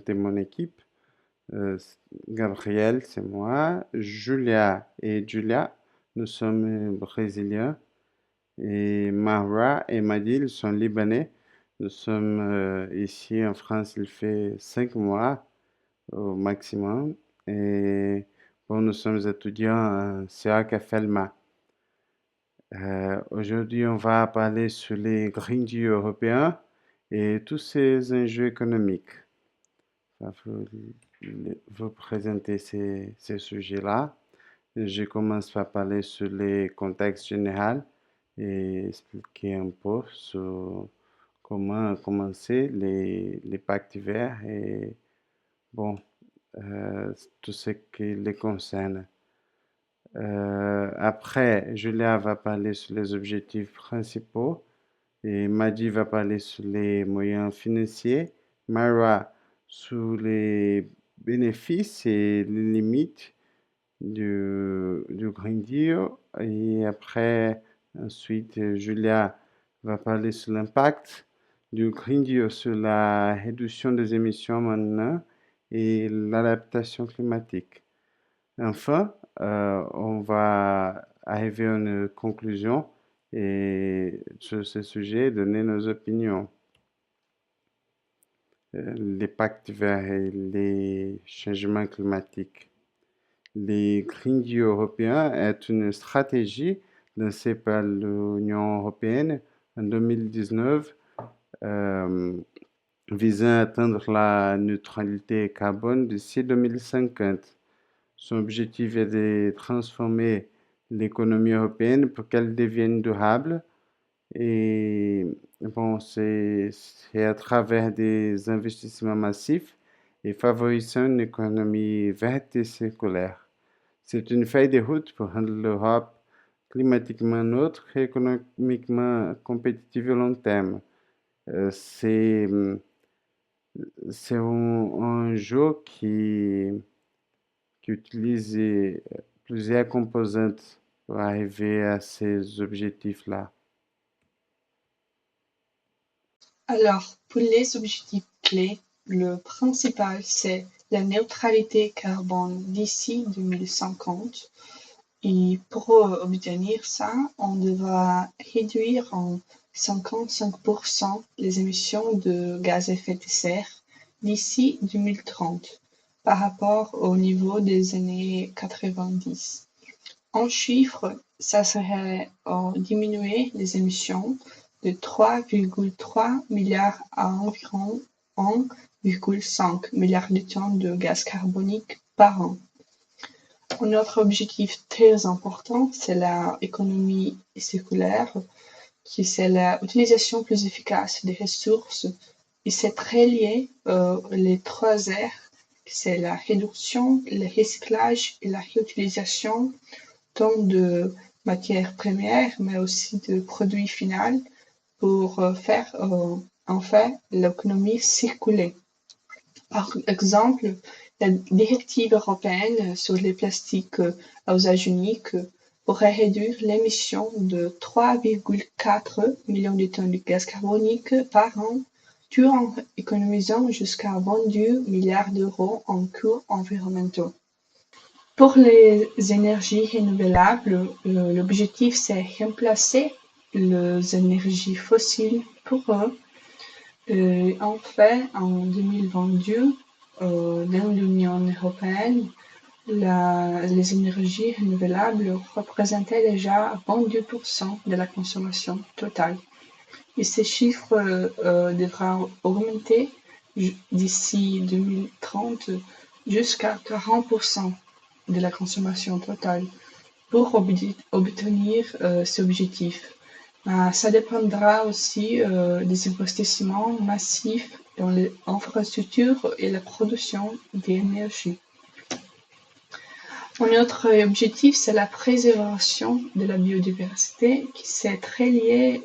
présenter mon équipe. Gabriel, c'est moi. Julia et Julia, nous sommes brésiliens. Et Mahra et Madil sont libanais. Nous sommes ici en France, il fait 5 mois au maximum. Et bon, nous sommes étudiants à CEAC Felma. Aujourd'hui, on va parler sur les Green Deal européens et tous ces enjeux économiques. Ça vous, vous présenter ces sujets-là. Je commence par parler sur les contextes généraux et expliquer un peu sur comment commencer les pactes verts et bon, tout ce qui les concerne. Après, Julia va parler sur les objectifs principaux et Madi va parler sur les moyens financiers, Mara sur les bénéfices et les limites du Green Deal. Et après, ensuite, Julia va parler sur l'impact du Green Deal sur la réduction des émissions maintenant et l'adaptation climatique. Enfin, on va arriver à une conclusion et sur ce sujet donner nos opinions. Les pactes verts et les changements climatiques. Les Green Deal européens est une stratégie lancée par l'Union européenne en 2019 euh, visant à atteindre la neutralité carbone d'ici 2050. Son objectif est de transformer l'économie européenne pour qu'elle devienne durable et bon, c'est à travers des investissements massifs et favorisant une économie verte et circulaire. C'est une feuille de route pour rendre l'Europe climatiquement neutre et économiquement compétitive à long terme. Euh, c'est, c'est un jeu qui utilise plusieurs composantes pour arriver à ces objectifs-là. Alors, pour les objectifs clés, le principal, c'est la neutralité carbone d'ici 2050. Et pour obtenir ça, on devra réduire en 55% les émissions de gaz à effet de serre d'ici 2030 par rapport au niveau des années 90. En chiffres, ça serait diminuer les émissions de 3,3 milliards à environ 1,5 milliard de tonnes de gaz carbonique par an. Un autre objectif très important, c'est l'économie circulaire, qui c'est l'utilisation plus efficace des ressources. Et c'est très lié les trois R, c'est la réduction, le recyclage et la réutilisation tant de matières premières, mais aussi de produits finaux pour faire en fait l'économie circuler. Par exemple, la directive européenne sur les plastiques à usage unique pourrait réduire l'émission de 3,4 millions de tonnes de gaz carbonique par an, tout en économisant jusqu'à 22 milliards d'euros en coûts environnementaux. Pour les énergies renouvelables, l'objectif c'est remplacer les énergies fossiles pour eux. En fait, en 2022, dans l'Union européenne, les énergies renouvelables représentaient déjà 22% de la consommation totale. Et ces chiffres devraient augmenter d'ici 2030 jusqu'à 40% de la consommation totale pour obtenir ces objectifs. Ça dépendra aussi des investissements massifs dans les infrastructures et la production d'énergie. Un autre objectif, c'est la préservation de la biodiversité, qui c'est très lié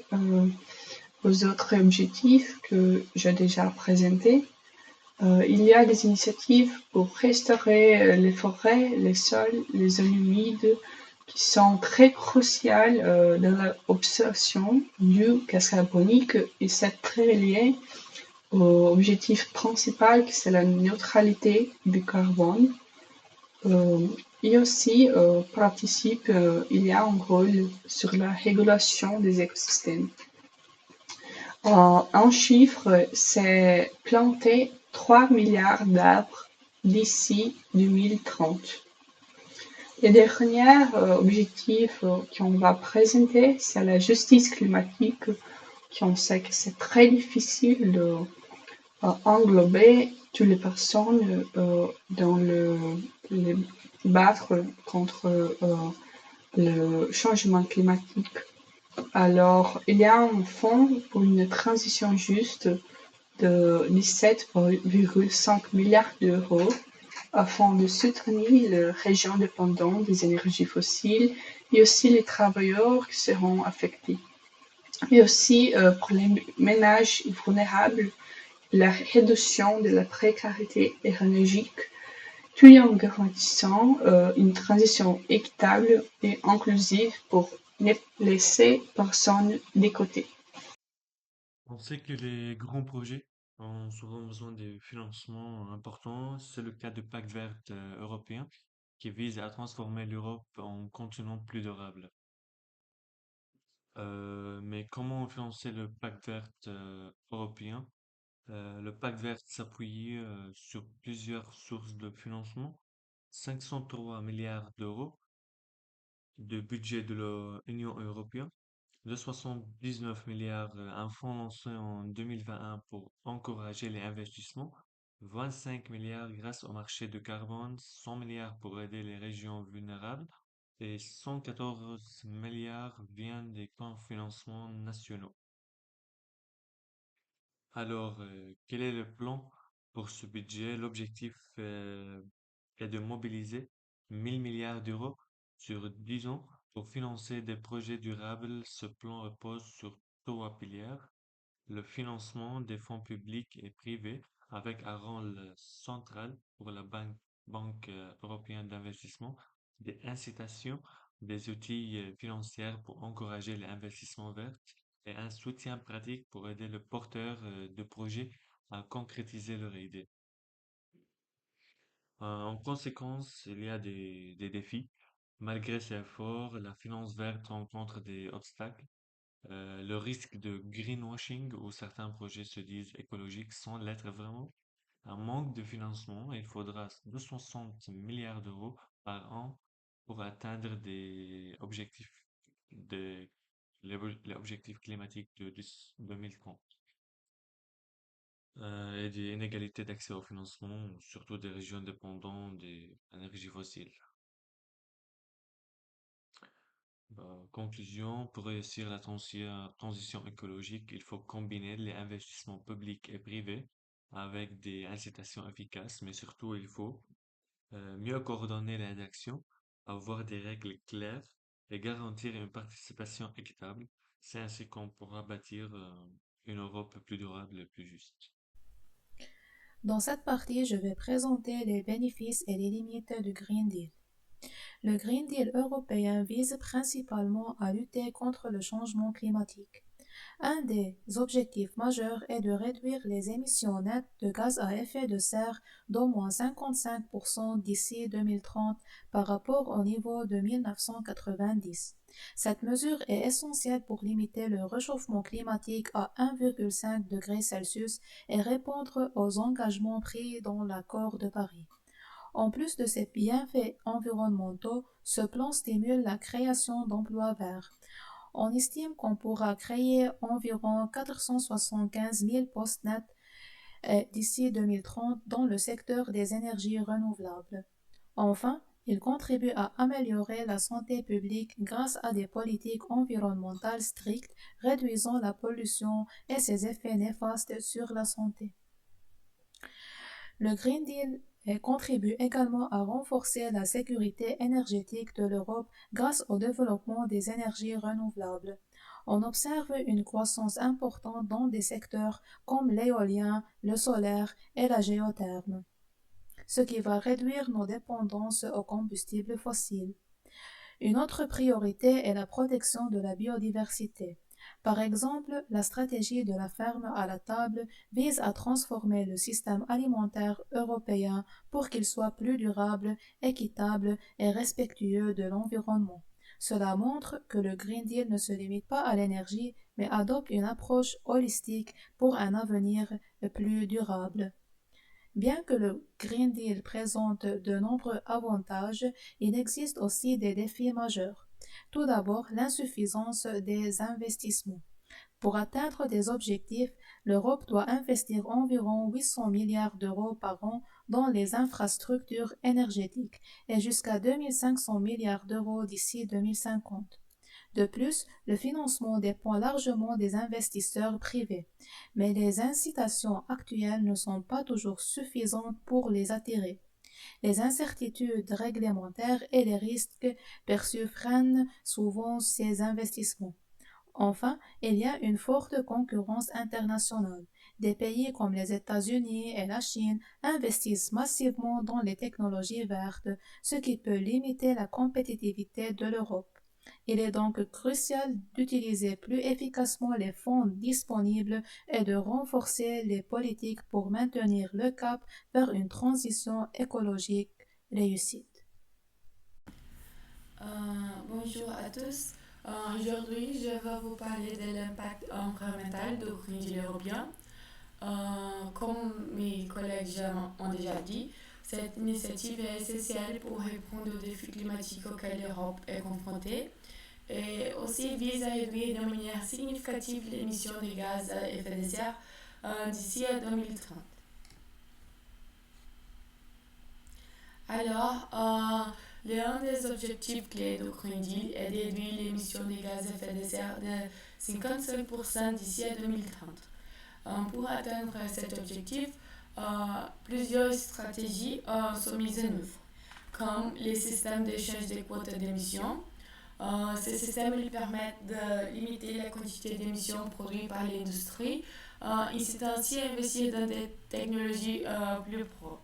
aux autres objectifs que j'ai déjà présentés. Il y a des initiatives pour restaurer les forêts, les sols, les zones humides, qui sont très cruciales dans l'absorption du gaz carbonique et c'est très lié objectif principal, c'est la neutralité du carbone. Euh, et aussi participe, il y a un rôle sur la régulation des écosystèmes. Un chiffre, c'est planter 3 milliards d'arbres d'ici 2030. Les derniers objectifs qu'on va présenter, c'est la justice climatique, qu'on sait que c'est très difficile de englober toutes les personnes dans le battre contre le changement climatique. Alors, il y a un fonds pour une transition juste de 17,5 milliards d'euros afin de soutenir les régions dépendantes des énergies fossiles et aussi les travailleurs qui seront affectés. Et aussi pour les ménages vulnérables, la réduction de la précarité énergétique, tout en garantissant une transition équitable et inclusive pour ne laisser personne de côté. On sait que les grands projets ont souvent besoin de financements importants. C'est le cas du Pacte vert européen qui vise à transformer l'Europe en continent plus durable. Mais comment financer le Pacte vert européen? Le Pacte vert s'appuie sur plusieurs sources de financement. 503 milliards d'euros de budget de l'Union européenne, de 79 milliards, un fonds lancé en 2021 pour encourager les investissements, 25 milliards grâce au marché de carbone, 100 milliards pour aider les régions vulnérables et 114 milliards viennent des financements nationaux. Alors, quel est le plan pour ce budget? L'objectif est de mobiliser 1000 milliards d'euros sur 10 ans pour financer des projets durables. Ce plan repose sur trois piliers: le financement des fonds publics et privés avec un rôle central pour la Banque européenne d'investissement, des incitations, des outils financiers pour encourager l'investissement vert et un soutien pratique pour aider le porteur de projet à concrétiser leur idée. En conséquence, il y a des défis. Malgré ces efforts, la finance verte rencontre des obstacles. Le risque de greenwashing où certains projets se disent écologiques sans l'être vraiment. Un manque de financement, il faudra 260 milliards d'euros par an pour atteindre des objectifs de, les objectifs climatiques de 2030. Et des inégalités d'accès au financement, surtout des régions dépendantes des énergies fossiles. Conclusion, pour réussir la transition écologique, il faut combiner les investissements publics et privés avec des incitations efficaces, mais surtout il faut mieux coordonner les actions, avoir des règles claires et garantir une participation équitable. C'est ainsi qu'on pourra bâtir une Europe plus durable et plus juste. Dans cette partie, je vais présenter les bénéfices et les limites du Green Deal. Le Green Deal européen vise principalement à lutter contre le changement climatique. Un des objectifs majeurs est de réduire les émissions nettes de gaz à effet de serre d'au moins 55% d'ici 2030 par rapport au niveau de 1990. Cette mesure est essentielle pour limiter le réchauffement climatique à 1,5 degré Celsius et répondre aux engagements pris dans l'accord de Paris. En plus de ces bienfaits environnementaux, ce plan stimule la création d'emplois verts. On estime qu'on pourra créer environ 475 000 postes nets d'ici 2030 dans le secteur des énergies renouvelables. Enfin, il contribue à améliorer la santé publique grâce à des politiques environnementales strictes, réduisant la pollution et ses effets néfastes sur la santé. Le Green Deal contribue également à renforcer la sécurité énergétique de l'Europe grâce au développement des énergies renouvelables. On observe une croissance importante dans des secteurs comme l'éolien, le solaire et la géotherme, ce qui va réduire nos dépendances aux combustibles fossiles. Une autre priorité est la protection de la biodiversité. Par exemple, la stratégie de la ferme à la table vise à transformer le système alimentaire européen pour qu'il soit plus durable, équitable et respectueux de l'environnement. Cela montre que le Green Deal ne se limite pas à l'énergie, mais adopte une approche holistique pour un avenir plus durable. Bien que le Green Deal présente de nombreux avantages, il existe aussi des défis majeurs. Tout d'abord, l'insuffisance des investissements. Pour atteindre des objectifs, l'Europe doit investir environ 800 milliards d'euros par an dans les infrastructures énergétiques et jusqu'à 2500 milliards d'euros d'ici 2050. De plus, le financement dépend largement des investisseurs privés, mais les incitations actuelles ne sont pas toujours suffisantes pour les attirer. Les incertitudes réglementaires et les risques perçus freinent souvent ces investissements. Enfin, il y a une forte concurrence internationale. Des pays comme les États-Unis et la Chine investissent massivement dans les technologies vertes, ce qui peut limiter la compétitivité de l'Europe. Il est donc crucial d'utiliser plus efficacement les fonds disponibles et de renforcer les politiques pour maintenir le cap vers une transition écologique réussie. Euh, Bonjour à tous. Aujourd'hui, je vais vous parler de l'impact environnemental du Green Deal européen. Comme mes collègues ont déjà dit, cette initiative est essentielle pour répondre aux défis climatiques auxquels l'Europe est confrontée et aussi vise à réduire de manière significative l'émission de gaz à effet de serre d'ici à 2030. Alors, l'un des objectifs clés du Green Deal est de réduire l'émission de gaz à effet de serre de 55% d'ici à 2030. Pour atteindre cet objectif, plusieurs stratégies sont mises en œuvre, comme les systèmes d'échange des quotas d'émissions. Ces systèmes ils permettent de limiter la quantité d'émissions produites par l'industrie, incitant ainsi à investir dans des technologies plus propres.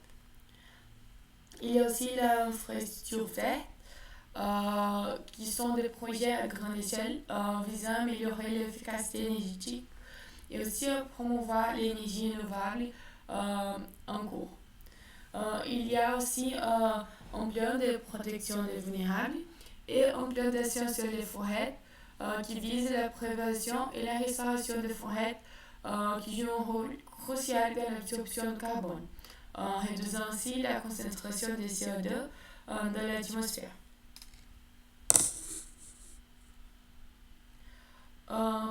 Il y a aussi l'infrastructure verte, qui sont des projets à grande échelle visant à améliorer l'efficacité énergétique et aussi à promouvoir l'énergie renouvelable en cours. Il y a aussi un plan de protection des vulnérables et un plan d'action sur les forêts qui vise la prévention et la restauration des forêts qui jouent un rôle crucial dans l'absorption de carbone, réduisant ainsi la concentration de CO2 dans l'atmosphère.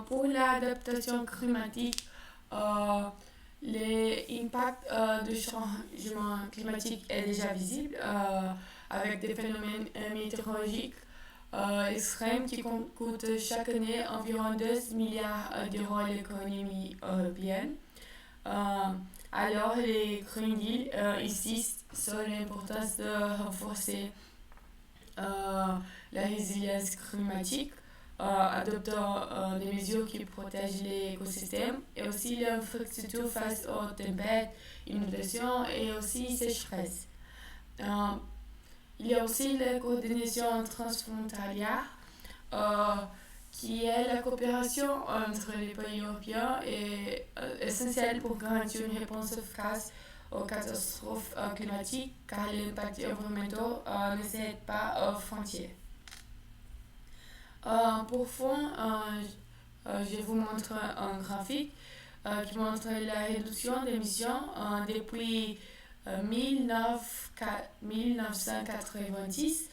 Pour l'adaptation climatique, l'impact du changement climatique est déjà visible avec des phénomènes météorologiques extrêmes qui coûtent chaque année environ 2 milliards d'euros à l'économie européenne. Alors, les Green Deal insistent sur l'importance de renforcer la résilience climatique, adoptant des mesures qui protègent l'écosystème et aussi l'infrastructure face aux tempêtes, inondations et aussi sécheresse. Euh, il y a aussi la coordination transfrontalière, euh, qui est la coopération entre les pays européens est essentielle pour garantir une réponse efficace aux catastrophes climatiques car l'impact environnemental ne s'arrête pas aux frontières. Pour fond, je vous montre un graphique qui montre la réduction d'émissions depuis 1990.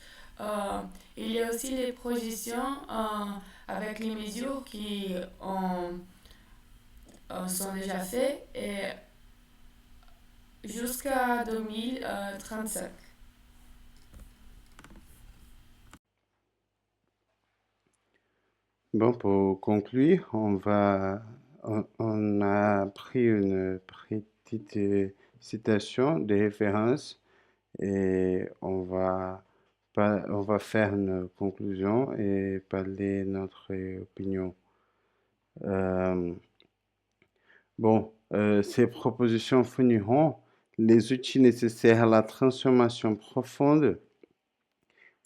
Il y a aussi les projections avec les mesures qui sont déjà faites et jusqu'à 2035. Bon, pour conclure, on a pris une petite citation de référence et on va faire une conclusion et parler notre opinion. Euh, ces propositions fourniront les outils nécessaires à la transformation profonde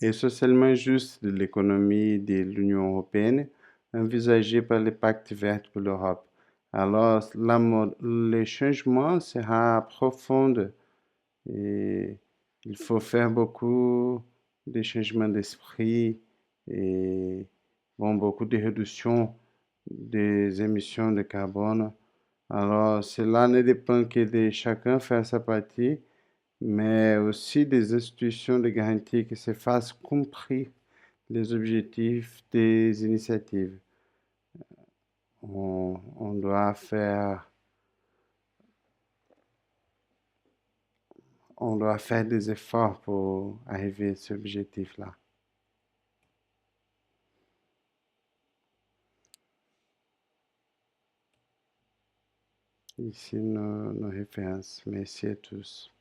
et socialement juste de l'économie de l'Union européenne envisagé par le Pacte vert pour l'Europe. Alors, le changement sera profond et il faut faire beaucoup de changements d'esprit et bon, beaucoup de réduction des émissions de carbone. Alors, cela ne dépend que de chacun faire sa partie, mais aussi des institutions de garantie que se fassent compris les objectifs des initiatives. On doit faire des efforts pour arriver à cet objectif-là. Ici nos références. Merci à tous.